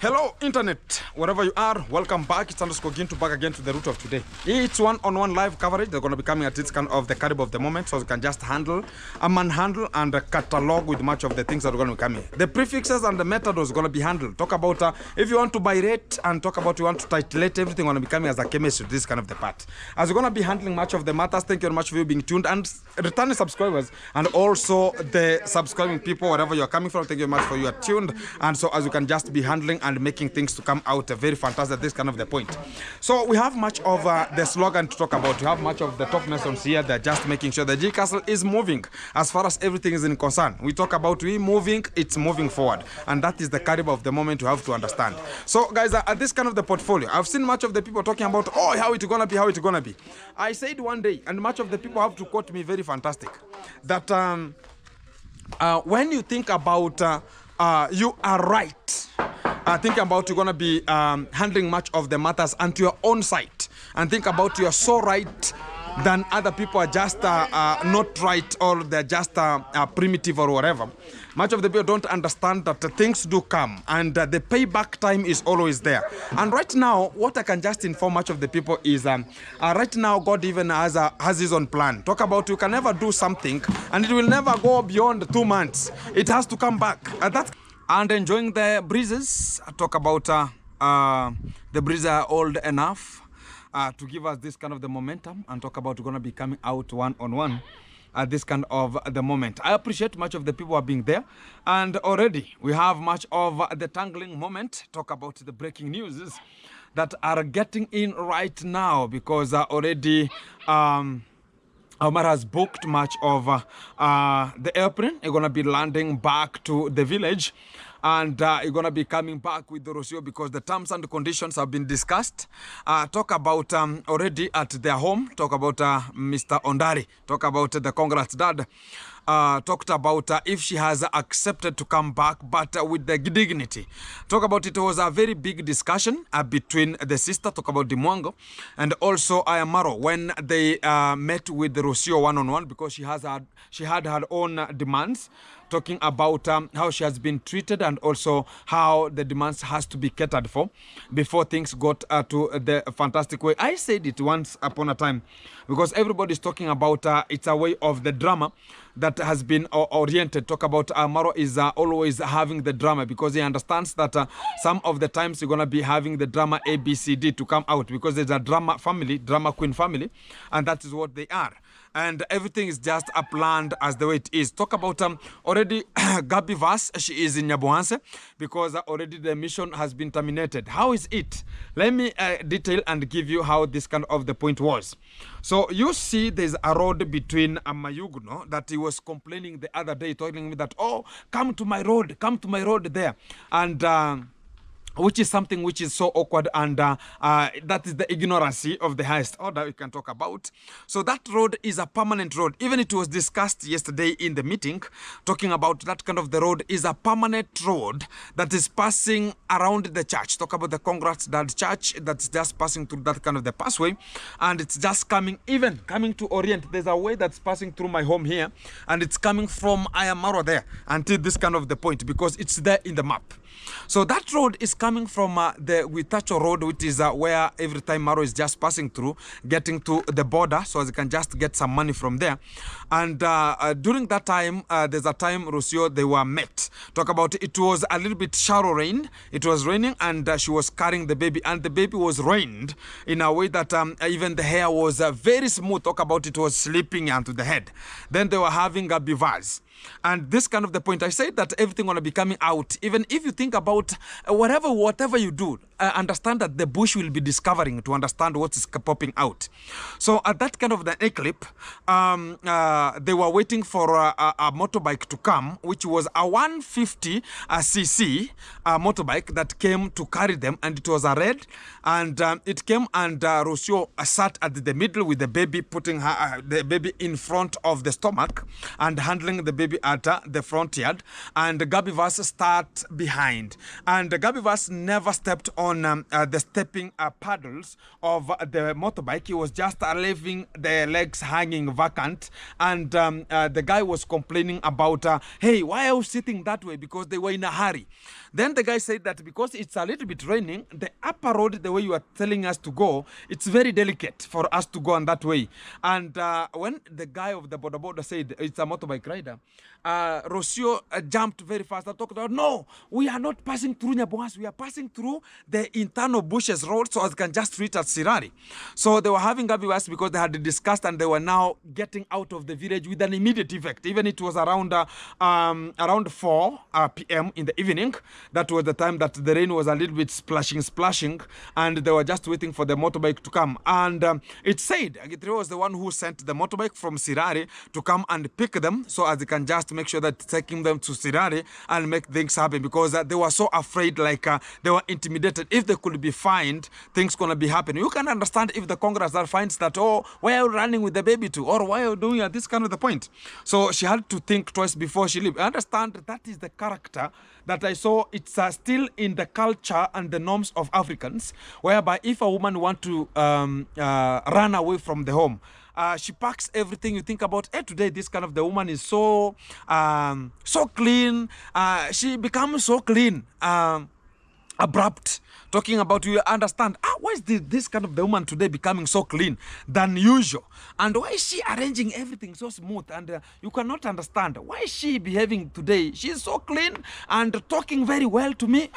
Hello, Internet, wherever you are, welcome back. It's underscore Gintu back again to the root of today. It's one-on-one live coverage. They're going to be coming at this kind of the caliber of the moment, so you can just handle, manhandle, and catalog with much of the things that are going to be coming. The prefixes and the method is going to be handled. Talk about if you want to byrate and talk about you want to titulate, everything going to be coming as a chemistry, this kind of the part. As we're going to be handling much of the matters, thank you very much for you being tuned and returning subscribers, and also the subscribing people, wherever you're coming from, thank you very much for you are tuned. And so as you can just be handling and making things to come out very fantastic, this kind of the point. So we have much of the slogan to talk about. We have much of the top nations here. They're just making sure the G Castle is moving as far as everything is in concern. We talk about we moving, it's moving forward, and that is the caliber of the moment you have to understand. So guys, at this kind of the portfolio, I've seen much of the people talking about, oh, how it's gonna be, how it's gonna be. I said one day, and much of the people have to quote me very fantastic, that when you think about you are right, think about you're going to be handling much of the matters onto your own side, and think about you're so right than other people are just not right, or they're just primitive or whatever. Much of the people don't understand that things do come, and the payback time is always there. And right now, what I can just inform much of the people is right now God even has his own plan. Talk about you can never do something and it will never go beyond 2 months. It has to come back. And enjoying the breezes. Talk about the breezes are old enough to give us this kind of the momentum, and talk about going to be coming out one-on-one at this kind of the moment. I appreciate much of the people are being there, and already we have much of the tangling moment. Talk about the breaking news that are getting in right now, because already Omar has booked much of the airplane. You're going to be landing back to the village, and you're going to be coming back with the Rocio, because the terms and conditions have been discussed. Talk about already at their home. Talk about Mr. Ondari. Talk about the congrats dad. Talked about if she has accepted to come back, but with the dignity. Talk about it was a very big discussion between the sister, talk about Dimwango, and also Marwa, when they met with the Rocio one-on-one, because she had her own demands, talking about how she has been treated, and also how the demands has to be catered for before things got to the fantastic way. I said it once upon a time, because everybody's talking about it's a way of the drama that has been oriented. Talk about Marwa is always having the drama, because he understands that some of the times you're going to be having the drama ABCD to come out, because there's a drama family, drama queen family, and that is what they are. And everything is just planned as the way it is. Talk about already Gabi Vas, she is in Nyabuhanse, because already the mission has been terminated. How is it? Let me detail and give you how this kind of the point was. So you see there's a road between Mayugno that he was complaining the other day, telling me that, oh, come to my road there. And which is something which is so awkward, and that is the ignorancy of the highest order we can talk about. So that road is a permanent road. Even it was discussed yesterday in the meeting, talking about that kind of the road is a permanent road that is passing around the church. Talk about the Congrats Dad Church that's just passing through that kind of the passway, and it's just coming to Orient. There's a way that's passing through my home here, and it's coming from Marwa there until this kind of the point, because it's there in the map. So that road is coming from the Witacho Road, which is where every time Marwa is just passing through, getting to the border, so as you can just get some money from there. And during that time, there's a time Rocio, they were met. Talk about it was a little bit shallow rain. It was raining, and she was carrying the baby, and the baby was rained in a way that even the hair was very smooth. Talk about it was slipping onto the head. Then they were having a bivaz. And this kind of the point, I said that everything going to be coming out. Even if you think about whatever you do, understand that the bush will be discovering to understand what is popping out. So at that kind of the eclipse, they were waiting for a motorbike to come, which was a 150cc motorbike that came to carry them, and it was a red, and it came, and Rocio sat at the middle with the baby, putting the baby in front of the stomach and handling the baby at the front yard, and Gabi Vas start behind, and Gabi Vas never stepped on on the stepping paddles of the motorbike. He was just leaving the legs hanging vacant, and the guy was complaining about, hey, why are you sitting that way? Because they were in a hurry. Then the guy said that because it's a little bit raining, the upper road, the way you are telling us to go, it's very delicate for us to go on that way. And when the guy of the boda said it's a motorbike rider, Rocio jumped very fast and talked about, no, we are not passing through Nyaboas, we are passing through the internal bushes road so as can just reach at Sirari. So they were having Gabiwas because they had discussed and they were now getting out of the village with an immediate effect. Even it was around 4 p.m. in the evening. That was the time that the rain was a little bit splashing, and they were just waiting for the motorbike to come. And it said Agitri was the one who sent the motorbike from Sirari to come and pick them so as they can just make sure that taking them to Sirari and make things happen, because they were so afraid, like they were intimidated. If they could be fined, things gonna be happening. You can understand if the Congress that finds that, oh, why are you running with the baby to, or why are you doing at this kind of the point? So she had to think twice before she left. I understand that is the character that I saw. It's still in the culture and the norms of Africans, whereby if a woman want to run away from the home, she packs everything. You think about, hey, today this kind of the woman is so so clean. She becomes so clean, abrupt. Talking about, you understand, why is this kind of the woman today becoming so clean than usual? And why is she arranging everything so smooth? And you cannot understand, why is she behaving today? She's so clean and talking very well to me.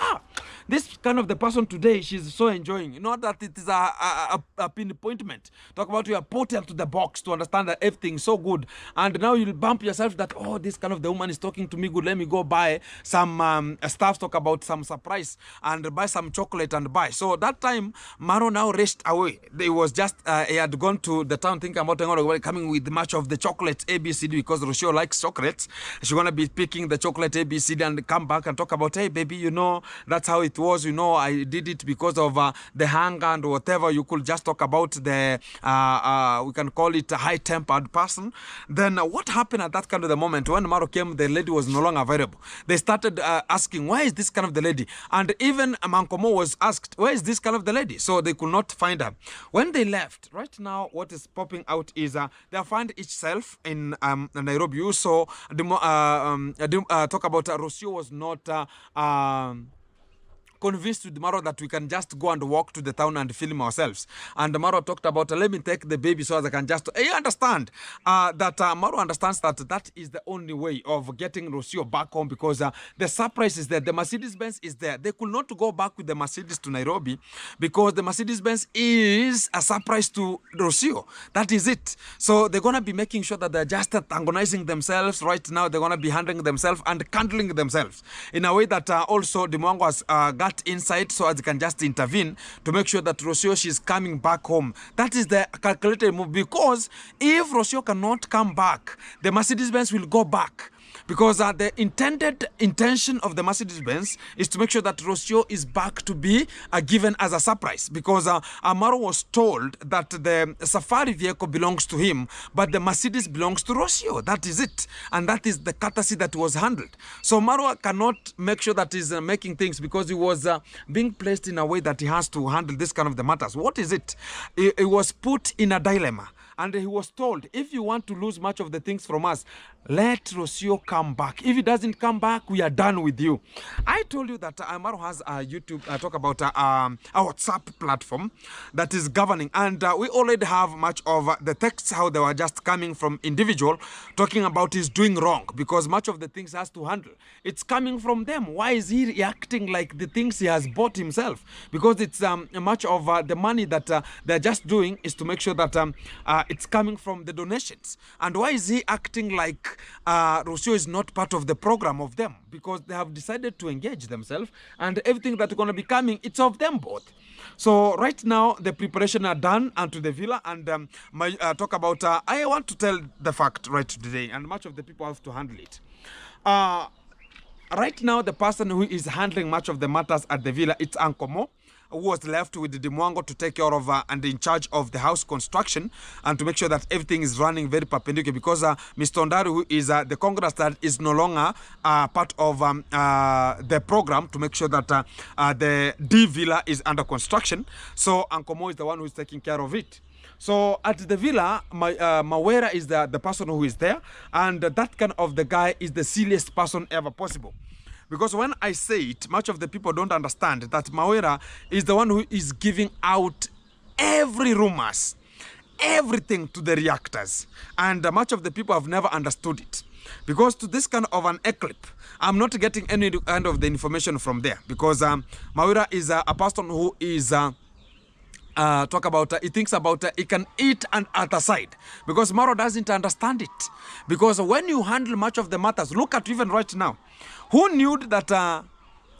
This kind of the person today, she's so enjoying. Not that it is a pinpointment. Talk about, you are put into the box to understand that everything is so good. And now you'll bump yourself that, oh, this kind of the woman is talking to me good. Let me go buy some stuff, talk about some surprise, and buy some chocolate and buy. So that time, Marwa now raced away. They was just, he had gone to the town thinking about coming with much of the chocolate ABCD, because Rocio likes chocolates. She's going to be picking the chocolate ABCD and come back and talk about, hey, baby, you know, that's how it was. You know, I did it because of the hunger and whatever. You could just talk about the, we can call it a high-tempered person. Then what happened at that kind of the moment, when Marwa came, the lady was no longer available. They started asking, why is this kind of the lady? And even Mankomo was asked, where is this kind of the lady? So they could not find her. When they left, right now, what is popping out is they find itself in Nairobi. You saw talk about Rocio was not convinced with Marwa that we can just go and walk to the town and film ourselves. And Marwa talked about, let me take the baby so as I can just... You understand that Marwa understands that that is the only way of getting Rocio back home, because the surprise is there. The Mercedes-Benz is there. They could not go back with the Mercedes to Nairobi because the Mercedes-Benz is a surprise to Rocio. That is it. So they're going to be making sure that they're just antagonizing themselves. Right now, they're going to be handling themselves and handling themselves in a way that also the Mwango has got insight so as they can just intervene to make sure that Rocio, she's coming back home. That is the calculated move, because if Rocio cannot come back, the Mercedes-Benz will go back. Because the intention of the Mercedes-Benz is to make sure that Rocio is back to be given as a surprise. Because Marwa was told that the safari vehicle belongs to him, but the Mercedes belongs to Rocio. That is it. And that is the courtesy that was handled. So Marwa cannot make sure that he's making things, because he was being placed in a way that he has to handle this kind of the matters. What is it? He was put in a dilemma. And he was told, if you want to lose much of the things from us, let Rocio come back. If he doesn't come back, we are done with you. I told you that Marwa has a YouTube, talk about a WhatsApp platform that is governing. And we already have much of the texts, how they were just coming from individual, talking about he's doing wrong, because much of the things he has to handle, it's coming from them. Why is he reacting like the things he has bought himself? Because it's much of the money that they're just doing is to make sure that it's coming from the donations. And why is he acting like Rocio is not part of the program of them? Because they have decided to engage themselves, and everything that's going to be coming, it's of them both. So right now, the preparation are done unto the villa, and my talk about, I want to tell the fact right today, and much of the people have to handle it. Right now, the person who is handling much of the matters at the villa, it's Uncle Mo. who was left with the Mwango to take care of and in charge of the house construction and to make sure that everything is running very perpendicular, because Mr. Ondari, who is the Congress that is no longer part of the program to make sure that the D Villa is under construction. So Uncle Mo is the one who is taking care of it. So at the villa, Mawera is the person who is there, and that kind of the guy is the silliest person ever possible. Because when I say it, much of the people don't understand that Mawera is the one who is giving out every rumors, everything to the reactors, and much of the people have never understood it. Because to this kind of an eclipse, I'm not getting any kind of the information from there, because Mawera is a person who is talk about he thinks about he can eat and other side, because Marwa doesn't understand it. Because when you handle much of the matters, look at even right now, who knew that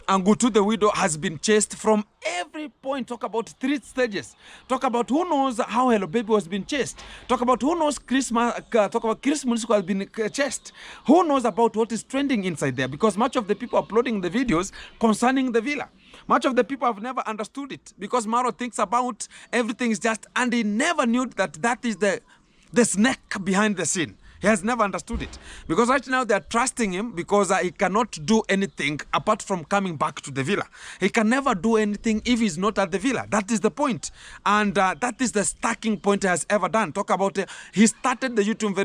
Angutu the widow has been chased from every point? Talk about 3 stages. Talk about who knows how Hello Baby was being chased. Talk about who knows Christmas. Talk about Christmas has been chased. Who knows about what is trending inside there? Because much of the people uploading the videos concerning the villa, much of the people have never understood it, because Marwa thinks about everything is just, and he never knew that that is the snake behind the scene. He has never understood it, because right now they are trusting him, because he cannot do anything apart from coming back to the villa. He can never do anything if he's not at the villa. That is the point, and that is the stacking point he has ever done. Talk about he started the YouTube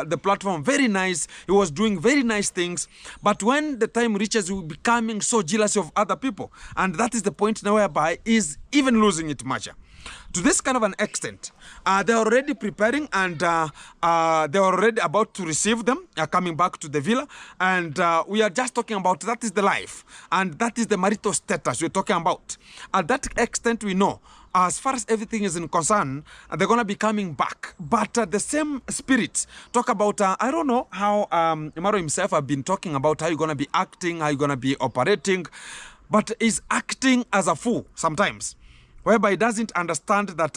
the platform very nice. He was doing very nice things, but when the time reaches, he will becoming so jealous of other people, and that is the point now whereby he's even losing it much. To this kind of an extent, they're already preparing, and they're already about to receive them coming back to the villa, and we are just talking about that is the life, and that is the marital status we're talking about. At that extent, we know as far as everything is in concern, they're going to be coming back. But the same spirit, talk about, I don't know how Marwa himself have been talking about how you're going to be acting, how you're going to be operating, but is acting as a fool sometimes, whereby he doesn't understand that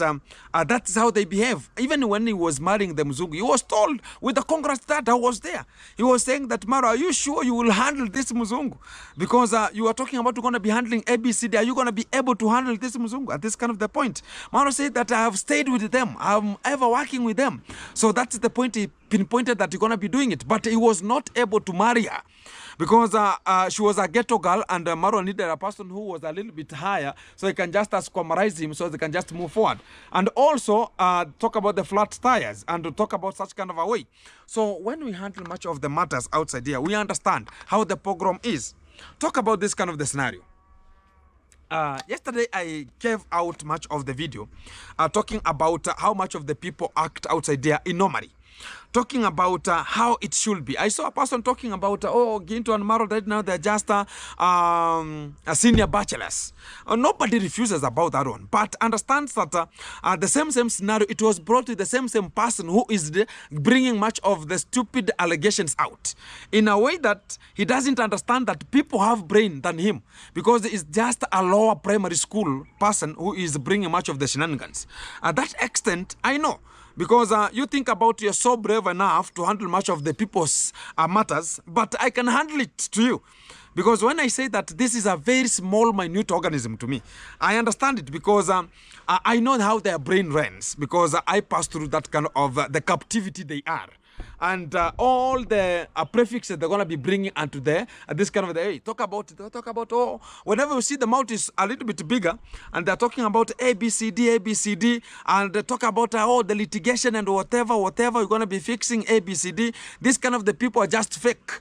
that's how they behave. Even when he was marrying the Mzungu, he was told with the Congress that I was there. He was saying that, Marwa, are you sure you will handle this Mzungu? Because you are talking about you're going to be handling ABCD. Are you going to be able to handle this Mzungu? At this kind of the point, Marwa said that I have stayed with them. I'm ever working with them. So that's the point he pinpointed that you're going to be doing it. But he was not able to marry her, because she was a ghetto girl, and Marwa needed a person who was a little bit higher, so he can just squamarize him, so they can just move forward. And also talk about the flat tires, and to talk about such kind of a way. So when we handle much of the matters outside here, we understand how the pogrom is. Talk about this kind of the scenario. Yesterday I gave out much of the video talking about how much of the people act outside there normally. Talking about how it should be. I saw a person talking about, Ginto and Marwa right now, they're just a senior bachelors. Nobody refuses about that one, but understands that the same scenario, it was brought to the same person who is bringing much of the stupid allegations out in a way that he doesn't understand that people have brain than him, because it's just a lower primary school person who is bringing much of the shenanigans. At that extent, I know. Because you think about you're so brave enough to handle much of the people's matters, but I can handle it to you. Because when I say that this is a very small, minute organism to me, I understand it, because I know how their brain runs, because I passed through that kind of the captivity they are. And all the prefixes they're going to be bringing onto there, this kind of the, hey, talk about whenever you see the mouth is a little bit bigger, and they're talking about ABCD, and they talk about the litigation and whatever, you're going to be fixing ABCD. This kind of the people are just fake.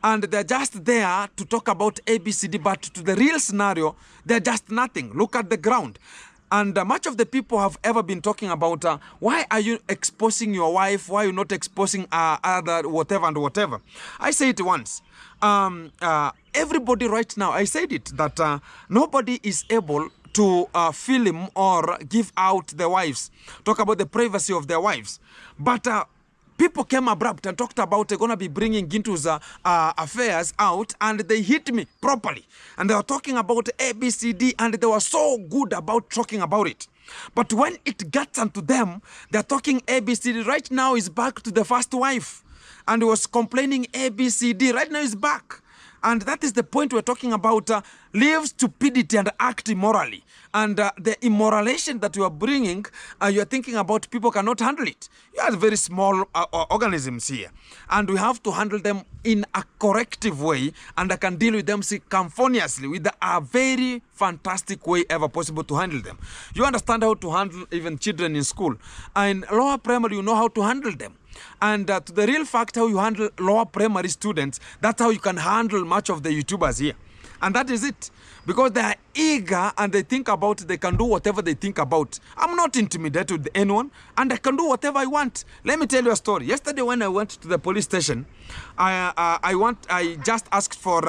And they're just there to talk about ABCD, but to the real scenario, they're just nothing. Look at the ground. And much of the people have ever been talking about why are you exposing your wife? Why are you not exposing other whatever and whatever? I say it once. Everybody right now, I said it, that nobody is able to film or give out their wives, talk about the privacy of their wives. But people came abrupt and talked about they're going to be bringing Gintu's affairs out, and they hit me properly. And they were talking about ABCD, and they were so good about talking about it. But when it gets onto them, they're talking ABCD. Right now is back to the first wife, and he was complaining ABCD. Right now is back. And that is the point we're talking about. Leave stupidity and act immorally. And the immoralization that you are bringing, you are thinking about people cannot handle it. You are very small organisms here. And we have to handle them in a corrective way. And I can deal with them circumferently with a very fantastic way ever possible to handle them. You understand how to handle even children in school. In lower primary, you know how to handle them. And to the real fact, how you handle lower primary students, that's how you can handle much of the YouTubers here. And that is it. Because they are eager and they think about, they can do whatever they think about. I'm not intimidated with anyone and I can do whatever I want. Let me tell you a story. Yesterday when I went to the police station, I just asked for...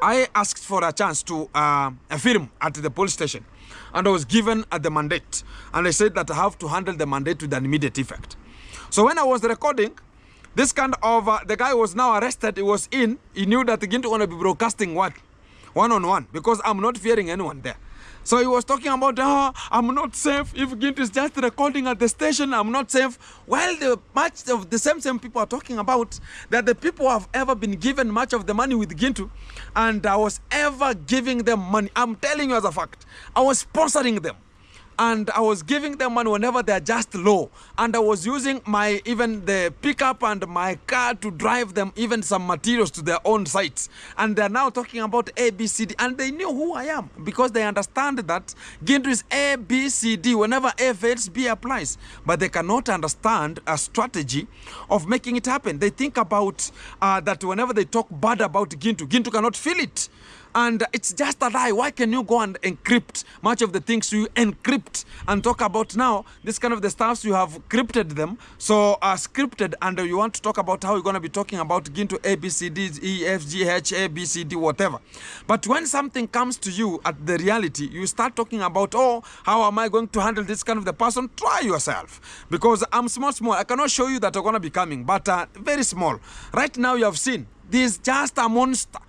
I asked for a chance to film at the police station, and I was given the mandate, and I said that I have to handle the mandate with an immediate effect. So when I was recording, this kind of the guy was now arrested. He was in. He knew that Gintu going to be broadcasting one-on-one because I'm not fearing anyone there. So he was talking about, I'm not safe. If Gintu is just recording at the station, I'm not safe. While much of the same people are talking about that the people have ever been given much of the money with Gintu, and I was ever giving them money. I'm telling you as a fact. I was sponsoring them. And I was giving them money whenever they're just low. And I was using even the pickup and my car to drive them even some materials to their own sites. And they're now talking about ABCD. And they knew who I am because they understand that Gintu is ABCD. Whenever A fails, B applies. But they cannot understand a strategy of making it happen. They think about that whenever they talk bad about Gintu cannot feel it. And it's just a lie. Why can you go and encrypt much of the things you encrypt and talk about now? This kind of the stuffs you have crypted them, so scripted, and you want to talk about how you're going to be talking about Gintu A, B, C, D, E, F, G, H, A, B, C, D, whatever. But when something comes to you at the reality, you start talking about, oh, how am I going to handle this kind of the person? Try yourself. Because I'm small. I cannot show you that I'm going to be coming, but very small. Right now you have seen, this is just a monster.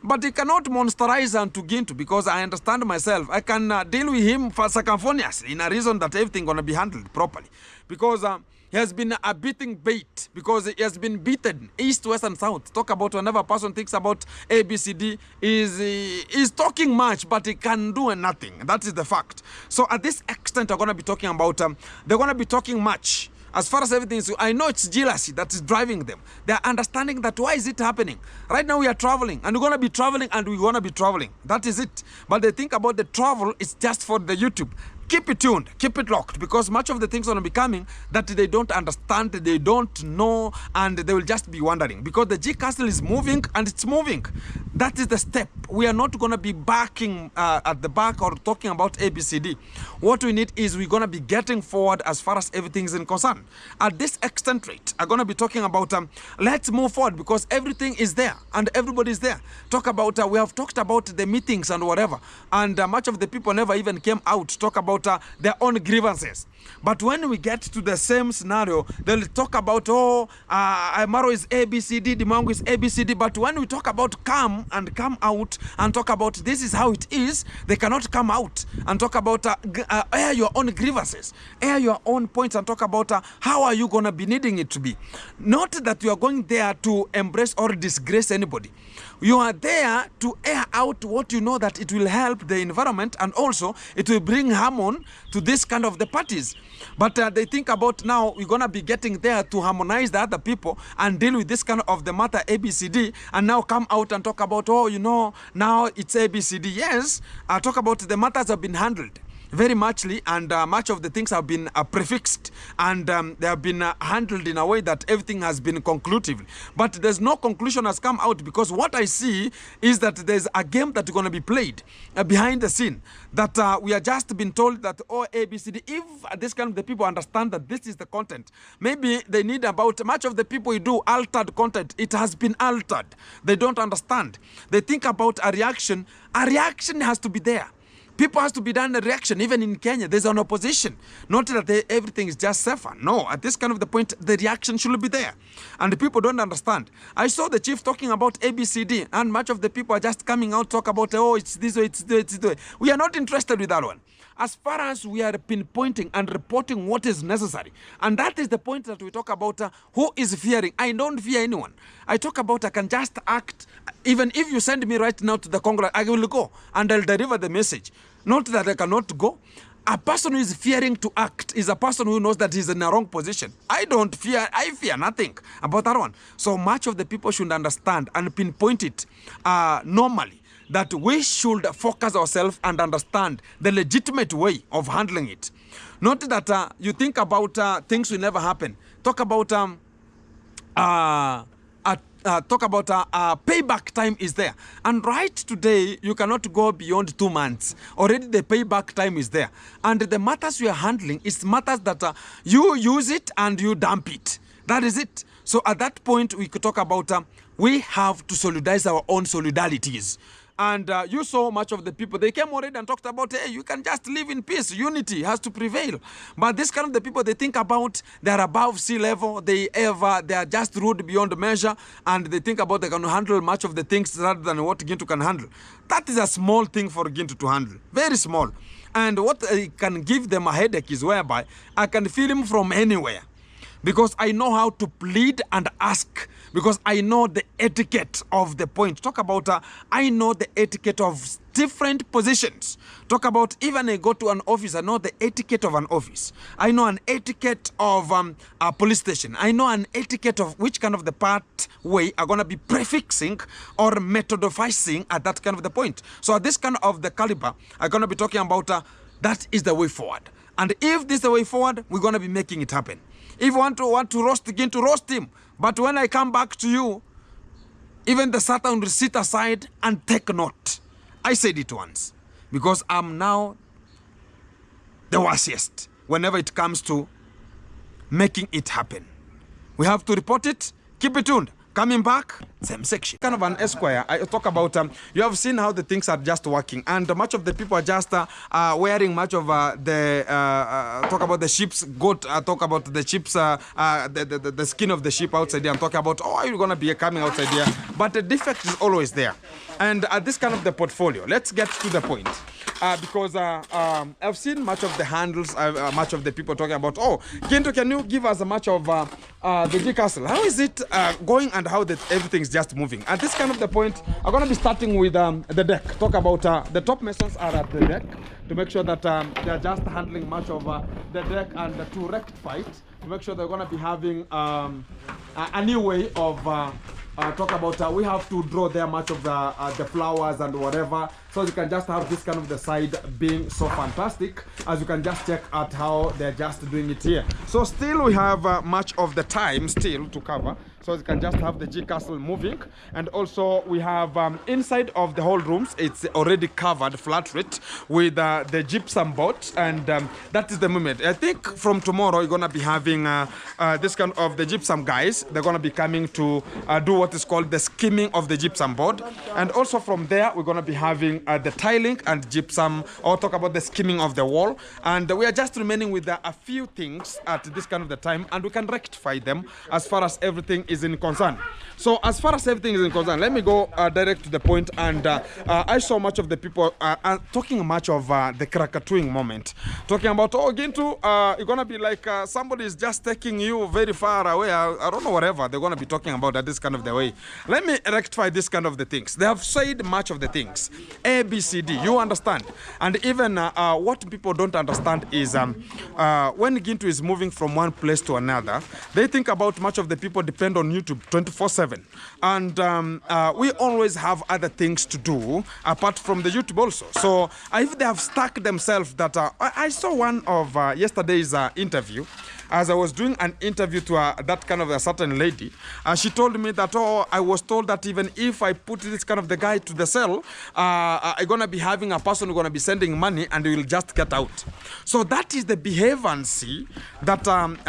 But he cannot monsterize unto Gintu because I understand myself. I can deal with him for circumferently in a reason that everything going to be handled properly. Because he has been a beating bait. Because he has been beaten east, west, and south. Talk about whenever a person thinks about ABCD is talking much, but he can do nothing. That is the fact. So at this extent, I'm going to be talking about, they're going to be talking much. As far as everything is, I know it's jealousy that is driving them. They are understanding that why is it happening? Right now we are traveling and we're going to be traveling and we're going to be traveling. That is it. But they think about the travel, it's just for the YouTube. Keep it tuned, keep it locked, because much of the things are going to be coming that they don't understand, they don't know, and they will just be wondering. Because the G Castle is moving and it's moving. That is the step. We are not going to be backing at the back or talking about ABCD. What we need is we're going to be getting forward as far as everything is concerned. At this extent rate, I'm going to be talking about let's move forward because everything is there and everybody is there. Talk about, we have talked about the meetings and whatever, and much of the people never even came out to talk about their own grievances. But when we get to the same scenario, they'll talk about, oh, Marwa is ABCD, Dimango is ABCD. But when we talk about come out and talk about this is how it is, they cannot come out and talk about air your own grievances, air your own points, and talk about how are you going to be needing it to be. Not that you are going there to embrace or disgrace anybody. You are there to air out what you know that it will help the environment, and also it will bring harmony to this kind of the parties. But they think about now we're going to be getting there to harmonize the other people and deal with this kind of the matter ABCD, and now come out and talk about, oh, you know, now it's ABCD. Yes, talk about the matters have been handled very muchly, and much of the things have been prefixed, and they have been handled in a way that everything has been conclusive. But there's no conclusion has come out, because what I see is that there's a game that's going to be played behind the scene, that we are just been told that, oh, ABCD. If this kind of the people understand that this is the content, maybe they need about much of the people who do altered content. It has been altered. They don't understand. They think about a reaction. A reaction has to be there. People has to be done a reaction. Even in Kenya, there's an opposition. Not that everything is just safer. No, at this kind of the point, the reaction should be there. And the people don't understand. I saw the chief talking about ABCD, and much of the people are just coming out talk about, oh, it's this way, it's this way. We are not interested with that one. as far as we are pinpointing and reporting what is necessary. And that is the point that we talk about who is fearing. I don't fear anyone. I talk about I can just act. Even if you send me right now to the Congress, I will go and I'll deliver the message. Not that I cannot go. A person who is fearing to act is a person who knows that he's in the wrong position. I fear nothing about that one. So much of the people should understand and pinpoint it normally, that we should focus ourselves and understand the legitimate way of handling it. Not that you think about things will never happen. Talk about payback time is there. And right today, you cannot go beyond 2 months. Already the payback time is there. And the matters you are handling is matters that you use it and you dump it. That is it. So at that point, we could talk about we have to solidarize our own solidarities. And you saw much of the people, they came already and talked about, hey, you can just live in peace. Unity has to prevail. But this kind of the people, they think about they're above sea level. They are just rude beyond measure. And they think about they can handle much of the things rather than what Gintu can handle. That is a small thing for Gintu to handle. Very small. And what can give them a headache is whereby I can feel him from anywhere. Because I know how to plead and ask. Because I know the etiquette of the point. Talk about, I know the etiquette of different positions. Talk about, even I go to an office, I know the etiquette of an office. I know an etiquette of a police station. I know an etiquette of which kind of the pathway are going to be prefixing or methodifying at that kind of the point. So at this kind of the caliber, I'm going to be talking about that is the way forward. And if this is the way forward, we're going to be making it happen. If you want to roast again, to roast him. But when I come back to you, even the Satan will sit aside and take note. I said it once. Because I'm now the worst whenever it comes to making it happen. We have to report it. Keep it tuned. Coming back, same section. Kind of an Esquire. I talk about, you have seen how the things are just working. And much of the people are just wearing much of talk about the sheep's goat, talk about the sheep's, the skin of the sheep outside there. I'm talking about, oh, you're going to be coming outside there. But the defect is always there. And this kind of the portfolio, let's get to the point. Because I've seen much of the handles, much of the people talking about, oh, Gintu, can you give us a much of the G Castle? How is it going and how everything's just moving? At this kind of the point, I'm going to be starting with the deck. Talk about the top masons are at the deck to make sure that they're just handling much of the deck and to rectify it, to make sure they're going to be having a new way of talk about we have to draw there much of the flowers and whatever, so you can just have this kind of the side being so fantastic, as you can just check at how they're just doing it here. So still we have much of the time still to cover, so you can just have the G Castle moving. And also we have inside of the whole rooms, it's already covered flat rate with the gypsum board, and that is the moment. I think from tomorrow you're gonna be having this kind of the gypsum guys. They're gonna be coming to do what is called the skimming of the gypsum board, and also from there we're gonna be having the tiling and gypsum, or talk about the skimming of the wall. And we are just remaining with a few things at this kind of the time, and we can rectify them as far as everything is in concern. So as far as everything is in concern, let me go direct to the point. And I saw much of the people talking much of the Krakatuing moment, talking about, oh, Gintu, you're gonna be like somebody is just taking you very far away. I don't know, whatever they're gonna be talking about at this kind of the way. Let me rectify this kind of the things. They have said much of the things, A, B, C, D, you understand. And even what people don't understand is when Gintu is moving from one place to another, they think about much of the people depend on YouTube 24/7. And we always have other things to do apart from the YouTube also. So if they have stuck themselves that I saw one of yesterday's interview. As I was doing an interview to that kind of a certain lady, she told me that, oh, I was told that even if I put this kind of the guy to the cell, I'm going to be having a person who's going to be sending money and he will just get out. So that is the behavior that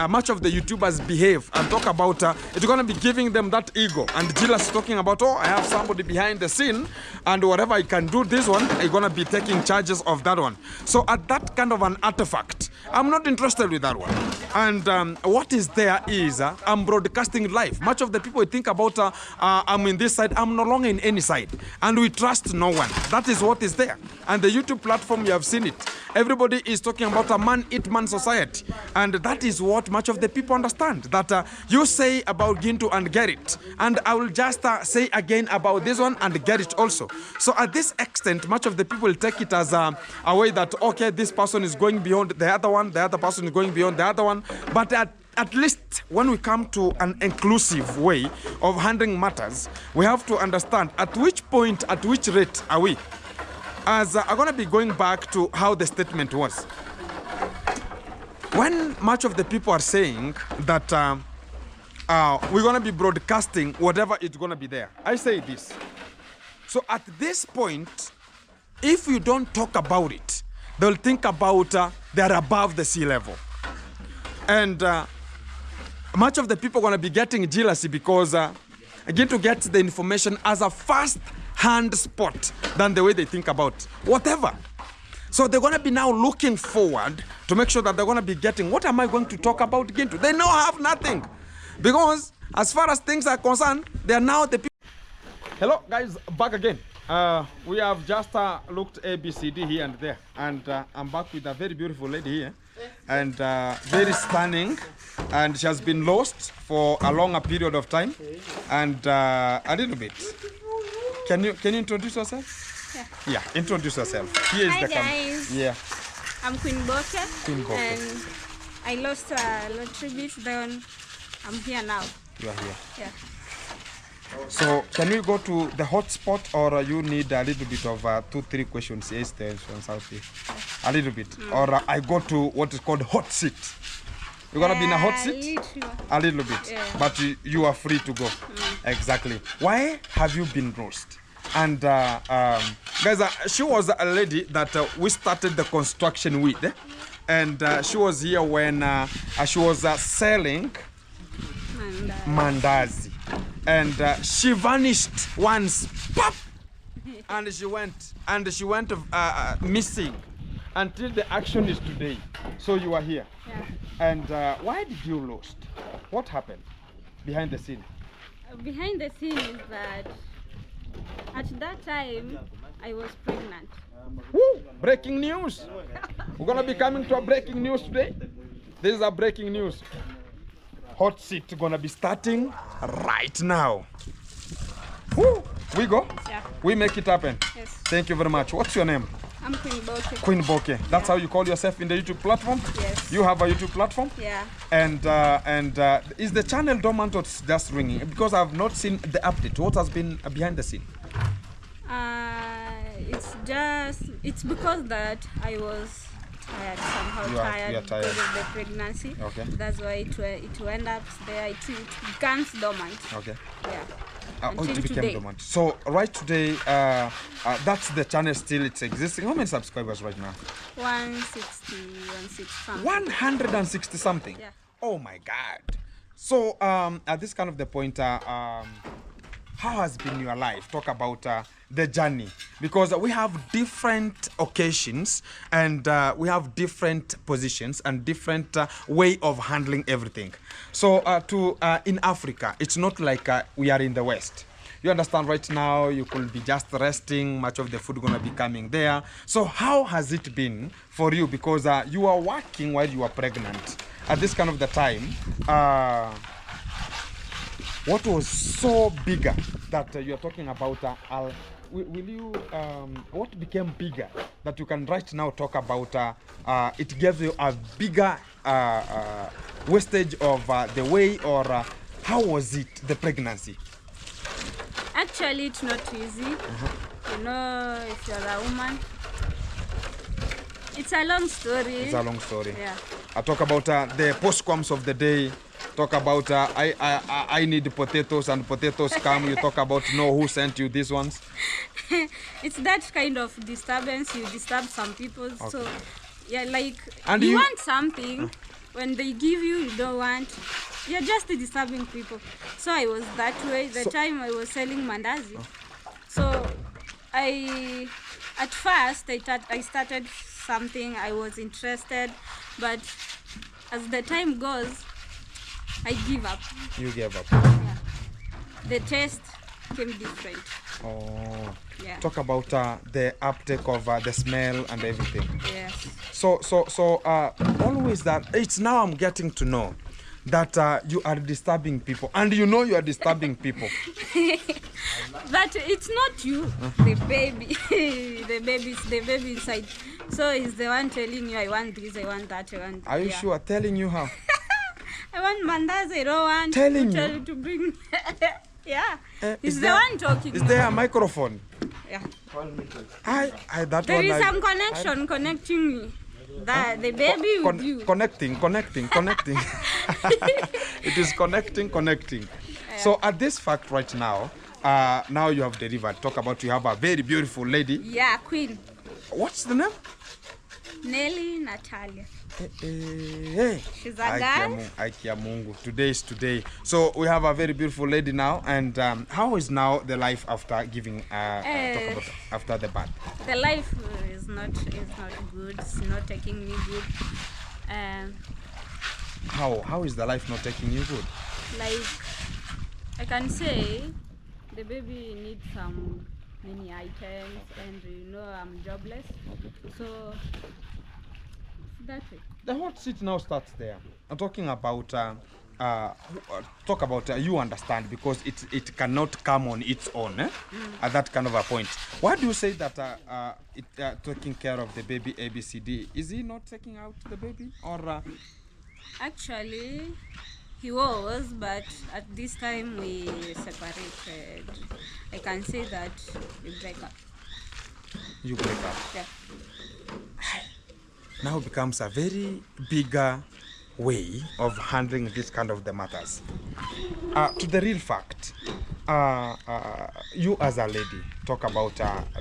much of the YouTubers behave and talk about. It's going to be giving them that ego. And Jilla's talking about, oh, I have somebody behind the scene and whatever I can do this one, I'm going to be taking charges of that one. So at that kind of an artifact, I'm not interested with that one. And what is there is I'm broadcasting live. Much of the people think about I'm in this side. I'm no longer in any side. And we trust no one. That is what is there. And the YouTube platform, you have seen it. Everybody is talking about a man-eat-man society. And that is what much of the people understand. That you say about Gintu and get it. And I will just say again about this one and get it also. So at this extent, much of the people take it as a way that, okay, this person is going beyond the other one, the other person is going beyond the other one. But at least when we come to an inclusive way of handling matters, we have to understand at which point, at which rate are we? As I'm going to be going back to how the statement was. When much of the people are saying that we're going to be broadcasting whatever is going to be there, I say this. So at this point, if you don't talk about it, they'll think about they're above the sea level. And much of the people are going to be getting jealousy because again to get the information as a first-hand spot than the way they think about whatever. So they're going to be now looking forward to make sure that they're going to be getting, what am I going to talk about again? They now have nothing. Because as far as things are concerned, they are now the people. Hello guys, back again. We have just looked ABCD here and there. And I'm back with a very beautiful lady here. And very stunning, and she has been lost for a longer period of time, and a little bit. Can you introduce yourself? Yeah, introduce yourself. Here is Hi the camera. guys. Yeah. I'm Queen Boke. Queen Boke. And I lost a lottery bit, then I'm here now. You are here. Yeah. So can we go to the hotspot, or you need a little bit of 2-3 questions? Yes, the insurance out here. A little bit. Or I go to what is called hot seat. You're gonna be in a hot seat? A little bit. Yeah. But you are free to go. Exactly. Why have you been lost? And guys, she was a lady that we started the construction with. And she was here when she was selling mandazi. And she vanished once, pop, and she went missing until the action is today. So you are here. Yeah. And why did you lose? What happened behind the scene? Behind the scene is that at that time I was pregnant. Woo! Breaking news! We're gonna be coming to a breaking news today. This is a breaking news. Hot seat gonna be starting right now. Woo! We go. Yeah. We make it happen. Yes. Thank you very much. What's your name? I'm Queen Boke. Queen Boke. That's how you call yourself in the YouTube platform? Yes. You have a YouTube platform? Yeah. And is the channel dormant or it's just ringing? Because I've not seen the update. What has been behind the scene? It's because that I was tired, somehow tired because of the pregnancy. Okay. That's why it went up there. It becomes dormant. Okay. Yeah. It became today. dormant. So right today, that's the channel still it's existing. How many subscribers right now? 160, 160 something. 160 something. Yeah. Oh my God. So at this kind of the point, how has been your life? Talk about the journey, because we have different occasions and we have different positions and different way of handling everything. So in Africa, it's not like we are in the West. You understand, right now you could be just resting, much of the food gonna be coming there. So how has it been for you? Because you are working while you are pregnant. At this kind of the time, what was so bigger that you're talking about? Will you, what became bigger that you can right now talk about? It gives you a bigger wastage of the way, or how was it, the pregnancy? Actually, it's not easy. You know, if you're a woman, it's a long story. It's a long story. Yeah. I talk about the postcoms of the day. Talk about I need potatoes, and potatoes come. You talk about who sent you these ones. It's that kind of disturbance. You disturb some people. Okay. So yeah, like and you want something, when they give you, you don't want. You're just disturbing people. So I was that way. The time I was selling mandazi. So at first I started something. I was interested, but as the time goes, I give up. You gave up. Yeah. The taste came different. Oh. Yeah. Talk about the uptake of the smell and everything. Yes. So always that it's now I'm getting to know that you are disturbing people, and you know you are disturbing people. But it's not you, the baby. The baby inside. So he's the one telling you, I want this, I want that, I want. Are you sure? Telling you how? I want mandazi, I don't want Telling to tell you? you to bring. Yeah. Is He's the there- one talking. Is there a microphone? Yeah. I that There one. is I- some connection connecting me. The baby with you. Connecting. It is connecting. So at this fact right now, now you have delivered. Talk about you have a very beautiful lady. Yeah, Queen. What's the name? Nelly Natalia. Hey. She's a girl. Aikia Mungu. Today is today. So we have a very beautiful lady now. And how is now the life after giving talk about after the birth? The life is not good. It's not taking me good. How is the life not taking you good? Like I can say, the baby needs some many items, and I'm jobless, so that's it. The hot seat now starts there. I'm talking about talk about you understand, because it cannot come on its own at that kind of a point. Why do you say that taking care of the baby ABCD, is he not taking out the baby, or Actually, he was, but at this time we separated. I can say that we break up. you break up? Yeah. Now becomes a very bigger way of handling this kind of the matters. To the real fact, you as a lady, talk about,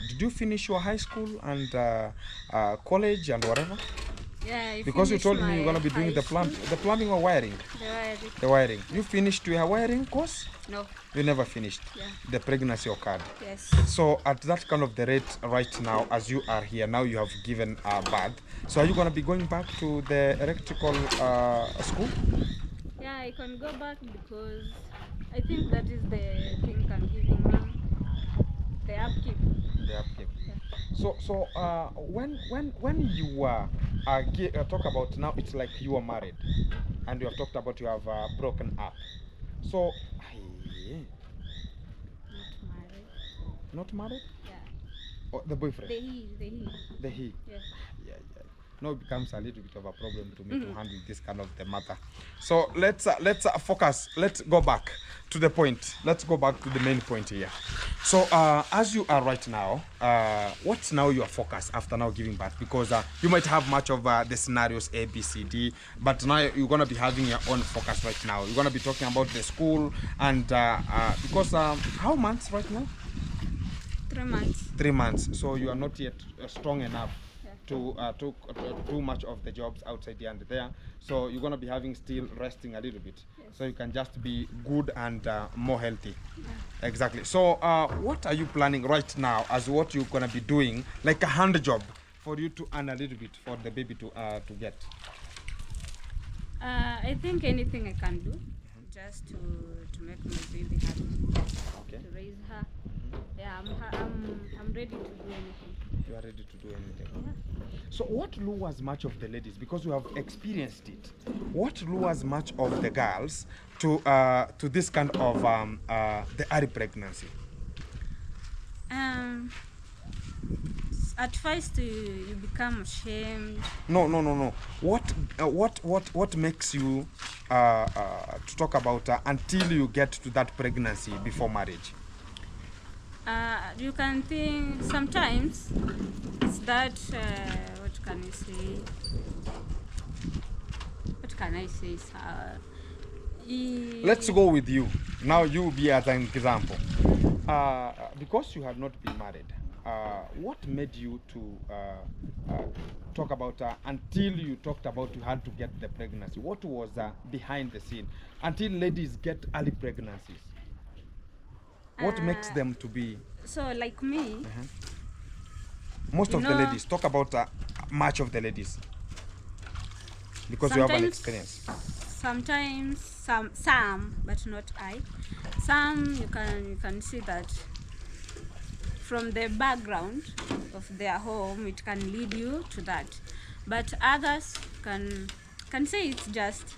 did you finish your high school and college and whatever? Yeah. I Because you finished told me you're going to be my doing the high plumbing or wiring? school. The wiring. The wiring. You finished your wiring course? No. You never finished? Yeah. The pregnancy occurred. Yes. So at that kind of the rate right now, as you are here, now you have given birth. So are you going to be going back to the electrical school? Yeah, I can go back because I think that is the thing I'm giving me the upkeep. The upkeep. Yeah. So when you were talk about now, it's like you are married, and you have talked about you have broken up. So Not married. not married? Yeah. Or the boyfriend? The he. The he. Yeah. Yeah. Now it becomes a little bit of a problem to me to handle this kind of the matter. So let's focus. Let's go back to the point. Let's go back to the main point here. So as you are right now, what's now your focus after now giving birth? Because you might have much of the scenarios A, B, C, D, but now you're gonna be having your own focus right now. You're gonna be talking about the school and because how months right now? 3 months. 3 months. So you are not yet strong enough Yeah. to do much of the jobs outside here and there. So you're gonna be having still resting a little bit, Yes. so you can just be good and more healthy. Yeah. Exactly. So what are you planning right now as what you're gonna be doing, like a hand job, for you to earn a little bit for the baby to get? I think anything I can do just to make my baby happy. Okay. To raise her. Yeah, I'm ready to do anything. You are ready to do anything. Yeah. So what lures much of the ladies, because you have experienced it, what lures much of the girls to this kind of the early pregnancy? At first you become ashamed. No. What makes you to talk about until you get to that pregnancy before marriage? You can think sometimes it's that what can I say? What can I say, sir? Let's go with you. Now you be as an example. Because you have not been married, what made you to talk about until you talked about you had to get the pregnancy? What was behind the scene until ladies get early pregnancies? What makes them to be? So like me, Most you of the know- ladies, talk about much of the ladies. Because you have an experience. Sometimes some, but not I. Some you can see that from the background of their home, it can lead you to that. But others can say it's just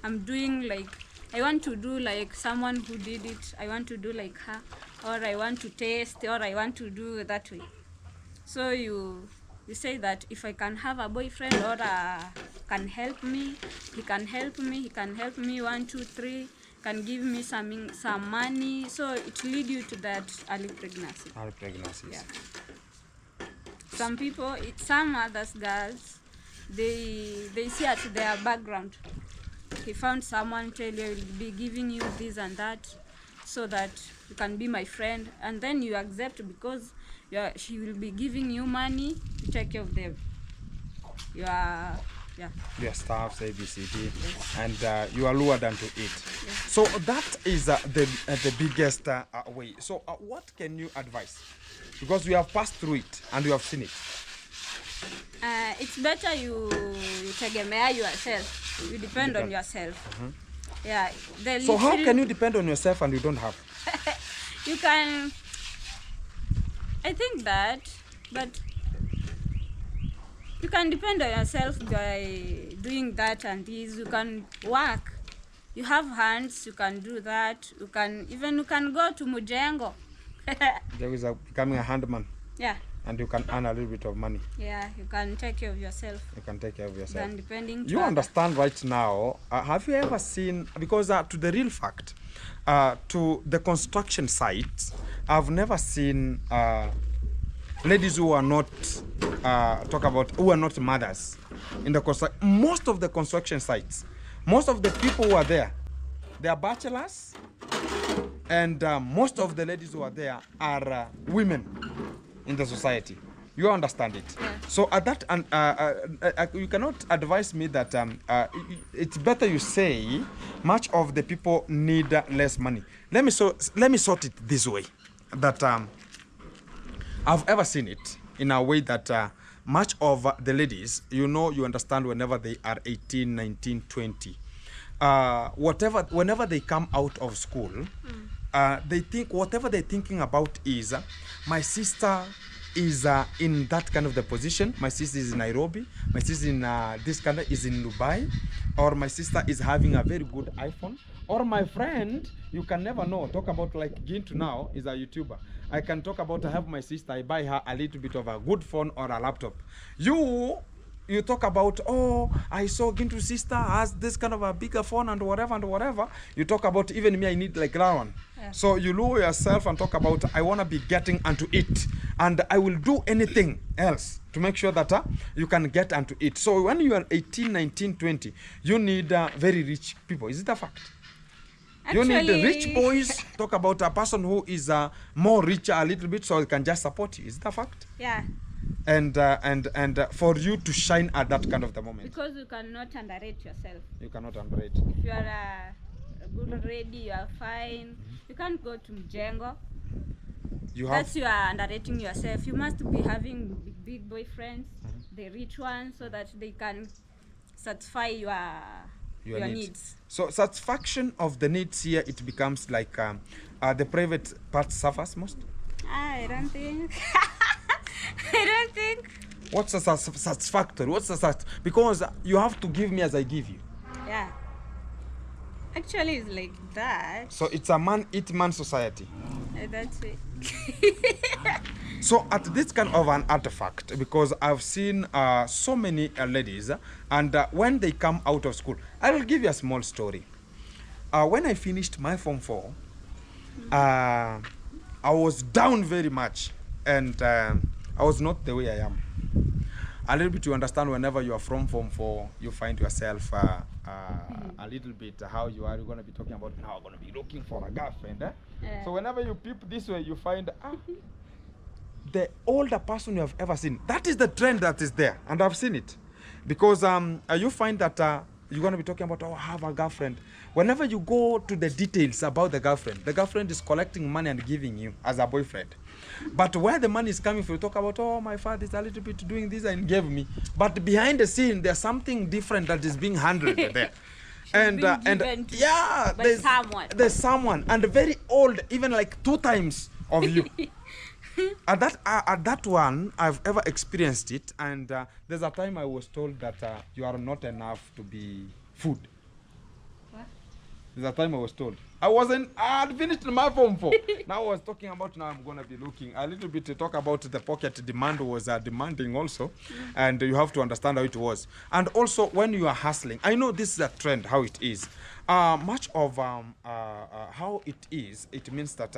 I'm doing like I want to do like someone who did it. I want to do like her, or I want to taste, or I want to do that way. So you say that if I can have a boyfriend or can help me, he can help me, 1, 2, 3, can give me some money. So it lead you to that early pregnancy. Early pregnancies. Yeah. Some people, some others girls, they see at their background. He found someone, tell you, will be giving you this and that, so that you can be my friend, and then you accept because she will be giving you money to take care of them. Your staffs, ABCD, yes. And you are lured into it. Yes. So that is the biggest way. So what can you advise? Because we have passed through it and you have seen it. It's better you tegemea yourself. You depend on yourself. Mm-hmm. Yeah. So how can you depend on yourself and you don't have? You can. I think that, but you can depend on yourself by doing that and this. You can work. You have hands. You can do that. You can go to Mujengo. There is becoming a handman. Yeah. And you can earn a little bit of money. Yeah, you can take care of yourself. You can take care of yourself. Then depending. You understand right now? Have you ever seen? Because to the real fact, to the construction sites, I've never seen ladies who are not who are not mothers in the most of the construction sites. Most of the people who are there, they are bachelors, and most of the ladies who are there are women in the society. You understand it? Yeah. So at that, you cannot advise me that it's better you say much of the people need less money. Let me sort it this way, that I've ever seen it in a way that much of the ladies, you understand, whenever they are 18, 19, 20, whenever they come out of school, they think whatever they're thinking about is my sister is in that kind of the position. My sister is in Nairobi. My sister in this country is in Dubai, or my sister is having a very good iPhone, or my friend, you can never know. Talk about like Gintu now is a YouTuber. I can talk about I have my sister, I buy her a little bit of a good phone or a laptop. You talk about, oh, I saw Gintu's sister has this kind of a bigger phone and whatever. You talk about, even me, I need like that one. Yeah. So you lower yourself and talk about, I want to be getting onto it. And I will do anything else to make sure that you can get onto it. So when you are 18, 19, 20, you need very rich people. Is it a fact? Actually, you need the rich boys. Talk about a person who is more richer a little bit so he can just support you. Is it a fact? Yeah. And for you to shine at that kind of the moment. Because you cannot underrate yourself. You cannot underrate. If you are a good lady, you are fine. You can't go to Mjengo. You are underrating yourself. You must be having big boyfriends, the rich ones, so that they can satisfy your needs. So satisfaction of the needs here, it becomes like the private part suffers most? I don't think. I don't think. What's the satisfactory? Because you have to give me as I give you. Yeah. Actually, it's like that. So it's a man-eat-man society. That's it. So at this kind of an artifact, because I've seen so many ladies, and when they come out of school, I will give you a small story. When I finished my Form 4, I was down very much, and I was not the way I am. A little bit, you understand, whenever you are from Form 4, you find yourself a little bit how you are. You're going to be talking about, now I'm going to be looking for a girlfriend. So whenever you peep this way, you find the older person you have ever seen. That is the trend that is there, and I've seen it. Because you find that you're going to be talking about, oh, I have a girlfriend. Whenever you go to the details about the girlfriend is collecting money and giving you as a boyfriend. But where the money is coming from, you talk about, oh, my father is a little bit doing this and gave me. But behind the scene, there's something different that is being handled there. And yeah, there's someone, and very old, even like 2 times of you. At that one, I've ever experienced it, and there's a time I was told that you are not enough to be food. What? There's a time I was told. I had finished my form 4. Now I was talking about, now I'm going to be looking a little bit to talk about the pocket demand was demanding also. And you have to understand how it was. And also when you are hustling, I know this is a trend, how it is. Much of how it is, it means that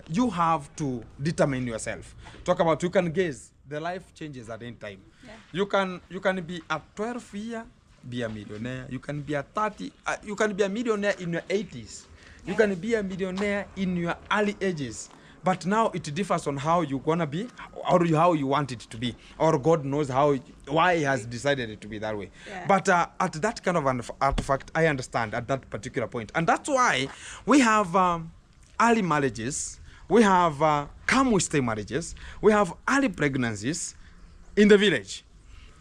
you have to determine yourself. Talk about, you can guess, the life changes at any time. Yeah. You can be a 12 year, be a millionaire. You can be a 30, you can be a millionaire in your 80s. You can be a millionaire in your early ages. But now it differs on how you're gonna be, or how you want it to be, or God knows why He has decided it to be that way. Yeah. But at that kind of an artifact, I understand at that particular point, and that's why we have early marriages, we have come-we-stay marriages, we have early pregnancies in the village.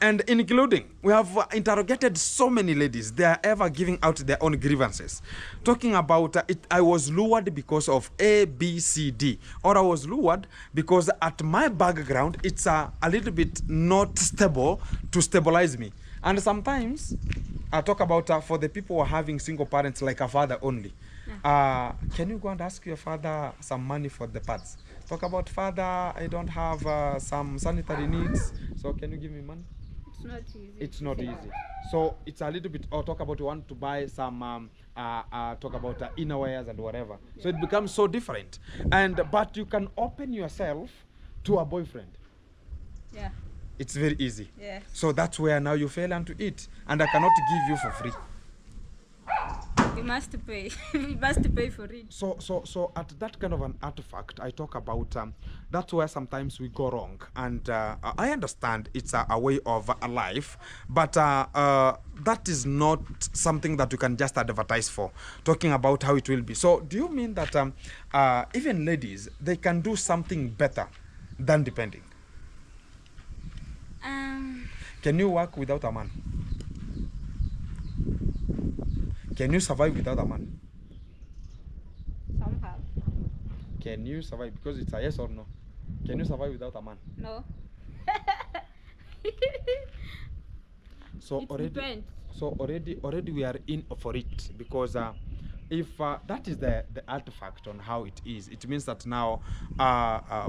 And including, we have interrogated so many ladies. They are ever giving out their own grievances. Talking about, I was lured because of A, B, C, D. Or I was lured because at my background, it's a little bit not stable to stabilize me. And sometimes, I talk about for the people who are having single parents like a father only. Can you go and ask your father some money for the pads? Talk about, father, I don't have some sanitary needs, so can you give me money? It's not easy. It's not easy. So it's a little bit, or talk about you want to buy some, talk about inner wears and whatever. Yeah. So it becomes so different. But you can open yourself to a boyfriend. Yeah. It's very easy. Yeah. So that's where now you fail into it. And I cannot give you for free. You must pay. You must pay for it. So at that kind of an artifact, I talk about that's where sometimes we go wrong. And I understand it's a way of a life, but that is not something that you can just advertise for. Talking about how it will be. So do you mean that even ladies, they can do something better than depending? Can you work without a man? Can you survive without a man? Somehow. Can you survive? Because it's a yes or no. Can you survive without a man? No. So it depends. So already we are in for it, because if that is the artifact on how it is, it means that now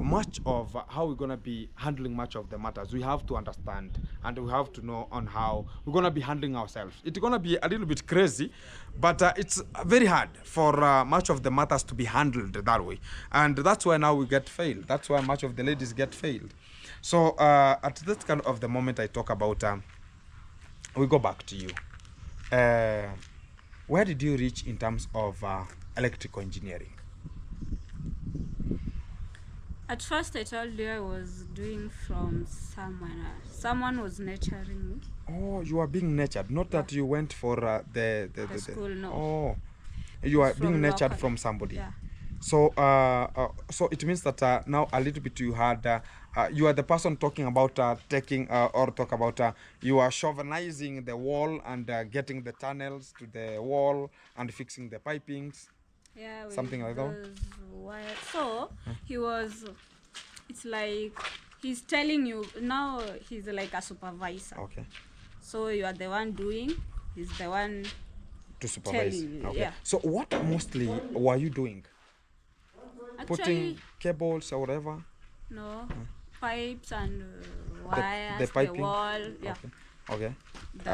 much of how we're going to be handling much of the matters, we have to understand and we have to know on how we're going to be handling ourselves. It's going to be a little bit crazy, but it's very hard for much of the matters to be handled that way. And that's why now we get failed. That's why much of the ladies get failed. So at that kind of the moment I talk about, we go back to you. Where did you reach in terms of electrical engineering? At first I told you I was doing from someone else. Someone was nurturing me. Oh, you are being nurtured, not that you went for the school, no. Oh, you are being nurtured from somebody. Yeah. So, so it means that now a little bit you had, you are the person talking about taking or talk about you are chauvinizing the wall and getting the tunnels to the wall and fixing the pipings. Yeah, something like that. So he was. It's like he's telling you now. He's like a supervisor. Okay. So you are the one doing. He's the one to supervise. You, okay. Yeah. So what mostly were you doing? Actually, putting cables or whatever? No, pipes and wires, the piping? The wall. Yeah. Okay.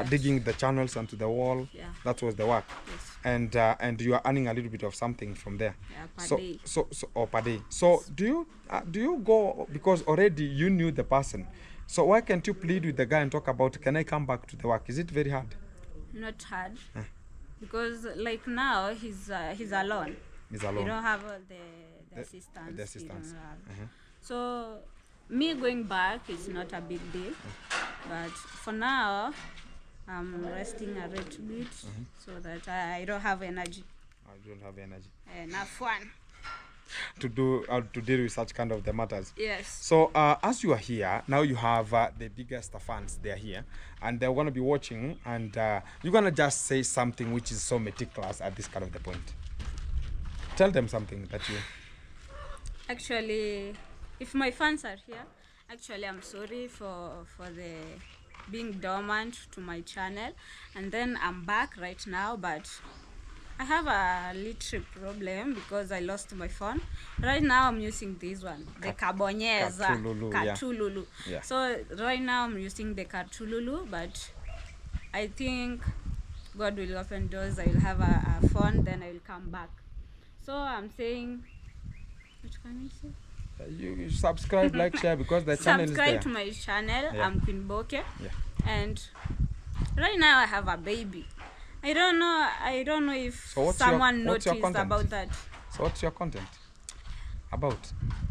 Digging the channels onto the wall. Yeah. That was the work. Yes. And you are earning a little bit of something from there. Yeah, per day. So per day. So do you go, because already you knew the person? So why can't you plead with the guy and talk about, can I come back to the work? Is it very hard? Not hard. Because like now he's alone. He's alone. You don't have the assistants. The assistants. So me going back is not a big deal. But for now, I'm resting a little bit so that I don't have energy. I don't have energy Enough fun. to deal with such kind of the matters. Yes. So as you are here now, you have the biggest fans. They're here and they're going to be watching, and you're going to just say something which is so meticulous at this kind of the point. Tell them something that you... Actually, if my fans are here, actually I'm sorry for the being dormant to my channel, and then I'm back right now, but I have a little problem because I lost my phone. Right now I'm using this one, the Kabonyeza Katululu. Yeah. So right now I'm using the Katululu, but I think God will open doors. I will have a phone, then I will come back. So I'm saying, what can I say? You subscribe, like, share, because the channel is there. Subscribe to my channel. Yeah. I'm Queen Boke. Yeah. And right now I have a baby. I don't know if So someone what's your noticed content? about that. So what's your content about?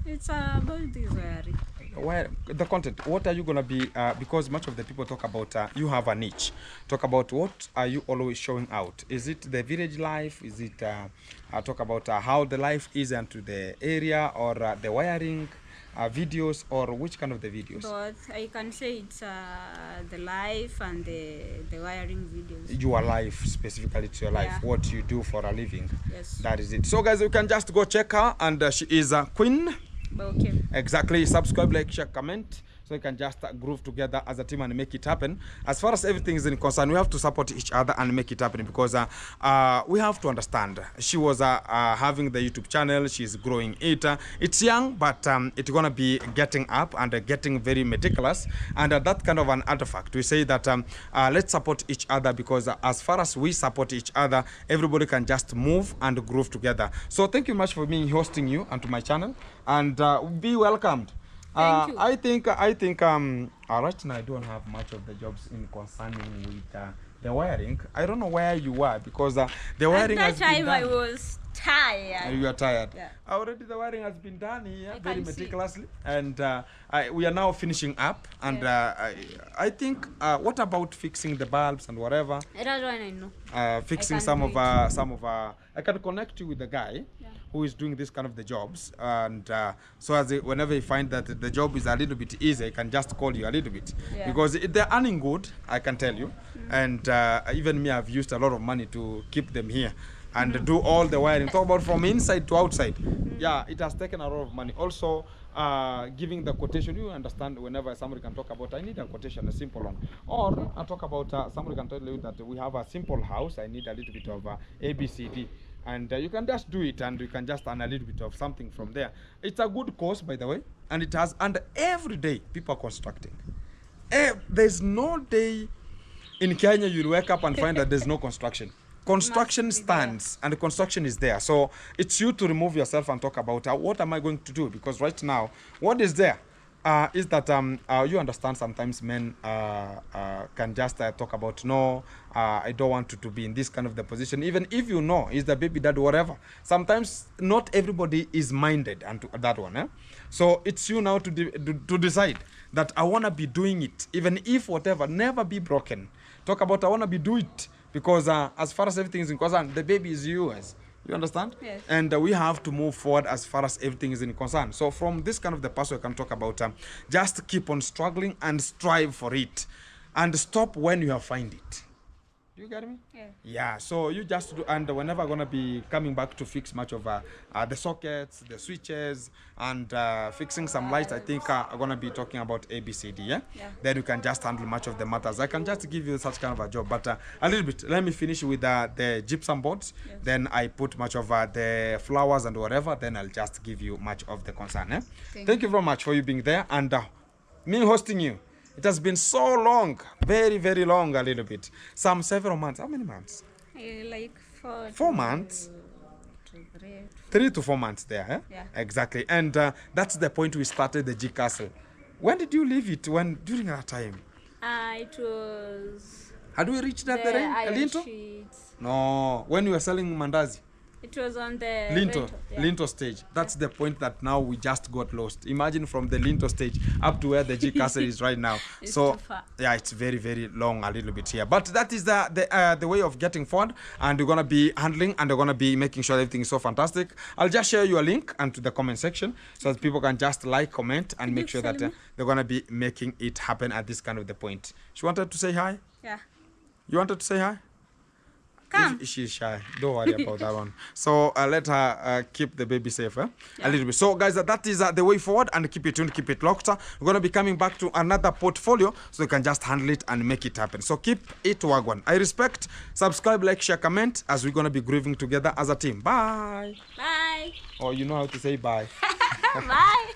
It's about this wearing. Where the content, what are you gonna be, because much of the people talk about you have a niche, talk about what are you always showing out? Is it the village life? Is it talk about how the life is into the area, or the wiring videos, or which kind of the videos? Both. I can say it's the life and the wiring videos. Your life, specifically, it's your life, Yeah. what you do for a living. Yes. That is it. So guys, you can just go check her, and she is a Queen. Okay. Exactly. Subscribe, like, share, comment, so you can just groove together as a team and make it happen. As far as everything is in concern, we have to support each other and make it happen, because we have to understand she was having the YouTube channel, she's growing it. It's young, but it's gonna be getting up and getting very meticulous, and that kind of an artifact. We say that let's support each other, because as far as we support each other, everybody can just move and groove together. So thank you much for me hosting you onto my channel, and be welcomed. Thank you. I think right now I don't have much of the jobs in concerning with the wiring. I don't know where you are, because the wiring At has that been time I done. was tired. You are tired. Yeah. Already the wiring has been done here I very can see. meticulously, and we are now finishing up. And I think what about fixing the bulbs and whatever? That's one I know. Fixing I some can of I can connect you with the guy who is doing this kind of the jobs, and so as whenever you find that the job is a little bit easy, I can just call you a little bit, because they're earning good, I can tell you. And even me, I've used a lot of money to keep them here and do all the wiring. Talk about from inside to outside. Yeah, it has taken a lot of money. Also, giving the quotation, you understand, whenever somebody can talk about, I need a quotation, a simple one. Or I talk about, somebody can tell you that we have a simple house, I need a little bit of ABCD. And you can just do it, and you can just earn a little bit of something from there. It's a good course, by the way, and it has, and every day people are constructing. There's no day in Kenya you'll wake up and find that there's no construction. Construction stands, and the construction is there. So it's you to remove yourself and talk about what am I going to do? Because right now, what is there is that you understand sometimes men can just talk about, no, I don't want to be in this kind of the position, even if you know is the baby dad, whatever. Sometimes not everybody is minded and that one. So it's you now to decide that I want to be doing it, even if whatever, never be broken. Talk about I want to be do it, because as far as everything is in concern, the baby is yours. You understand? Yes. And we have to move forward as far as everything is in concern. So from this kind of the person, we can talk about just keep on struggling and strive for it, and stop when you have find it. Do you get me? Yeah. Yeah, so you just do, and whenever I'm gonna be coming back to fix much of the sockets, the switches, and fixing some lights, I think I'm gonna be talking about ABCD, yeah? Then you can just handle much of the matters. I can just give you such kind of a job, but a little bit. Let me finish with the gypsum boards. Yes. Then I put much of the flowers and whatever. Then I'll just give you much of the concern. Eh? Thank you very much for you being there, and me hosting you. It has been so long, very, very long, a little bit. Some several months. How many months? Like 4 months. to 3. 3 to 4 months there. Eh? Yeah. Exactly. And that's the point we started the G Castle. When did you leave it? When during that time? It was Had we reached that the iron Linto? sheets. No. When we were selling mandazi. It was on the Linto, yeah. Linto stage. That's the point that now we just got lost. Imagine from the Linto stage up to where the G castle is right now. It's So too far. yeah, it's very, very long a little bit here. But that is the way of getting forward, and we're gonna be handling and we're gonna be making sure everything is so fantastic. I'll just share you a link into the comment section so that people can just like, comment, and make sure that they're gonna be making it happen at this kind of the point. She wanted to say hi. Yeah. You wanted to say hi? Come. She's shy. Don't worry about that one. So let her keep the baby safe a little bit. So guys, that is the way forward, and keep it tuned, keep it locked. We're going to be coming back to another portfolio so you can just handle it and make it happen. So keep it wagwan. I respect. Subscribe, like, share, comment as we're going to be grieving together as a team. Bye. Bye. Oh, you know how to say bye. Bye.